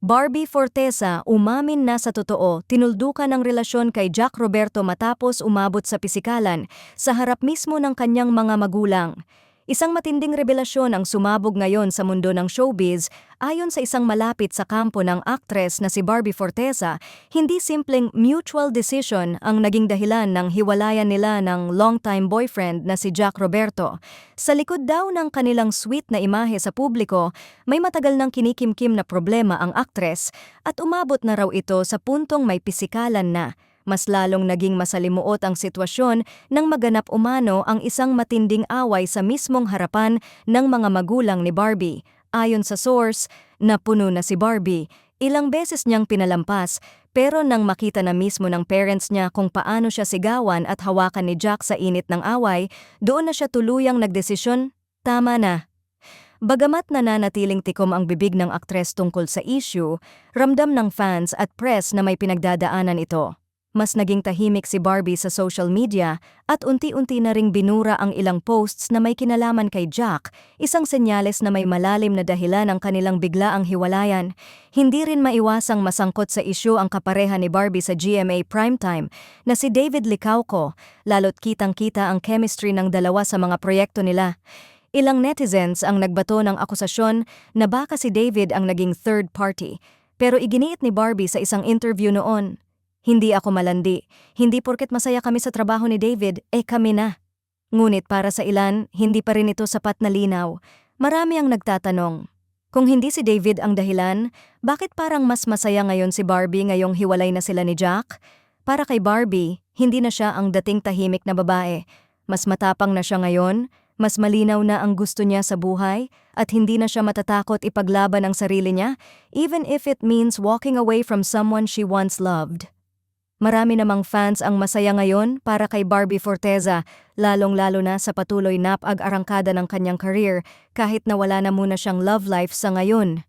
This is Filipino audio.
Barbie Forteza umamin na sa totoo tinuldukan ang relasyon kay Jack Roberto matapos umabot sa pisikalan sa harap mismo ng kanyang mga magulang. Isang matinding revelasyon ang sumabog ngayon sa mundo ng showbiz ayon sa isang malapit sa kampo ng aktres na si Barbie Forteza. Hindi simpleng mutual decision ang naging dahilan ng hiwalayan nila ng longtime boyfriend na si Jack Roberto. Sa likod daw ng kanilang sweet na imahe sa publiko, may matagal nang kinikimkim na problema ang aktres at umabot na raw ito sa puntong may pisikalan na. Mas lalong naging masalimuot ang sitwasyon nang maganap umano ang isang matinding away sa mismong harapan ng mga magulang ni Barbie. Ayon sa source, napuno na si Barbie. Ilang beses niyang pinalampas, pero nang makita na mismo ng parents niya kung paano siya sigawan at hawakan ni Jack sa init ng away, doon na siya tuluyang nagdesisyon, tama na. Bagamat nananatiling tikom ang bibig ng aktres tungkol sa issue, ramdam ng fans at press na may pinagdadaanan ito. Mas naging tahimik si Barbie sa social media at unti-unti na ring binura ang ilang posts na may kinalaman kay Jack, isang senyales na may malalim na dahilan ang kanilang biglaang hiwalayan. Hindi rin maiwasang masangkot sa isyu ang kapareha ni Barbie sa GMA Primetime na si David Licauco, lalo't kitang-kita ang chemistry ng dalawa sa mga proyekto nila. Ilang netizens ang nagbato ng akusasyon na baka si David ang naging third party, pero iginiit ni Barbie sa isang interview noon. Hindi ako malandi. Hindi porket masaya kami sa trabaho ni David, kami na. Ngunit para sa ilan, hindi pa rin ito sapat na linaw. Marami ang nagtatanong. Kung hindi si David ang dahilan, bakit parang mas masaya ngayon si Barbie ngayong hiwalay na sila ni Jack? Para kay Barbie, hindi na siya ang dating tahimik na babae. Mas matapang na siya ngayon, mas malinaw na ang gusto niya sa buhay, at hindi na siya matatakot ipaglaban ang sarili niya, even if it means walking away from someone she once loved. Marami namang fans ang masaya ngayon para kay Barbie Forteza, lalong-lalo na sa patuloy na pag-arangkada ng kanyang career kahit na wala na muna siyang love life sa ngayon.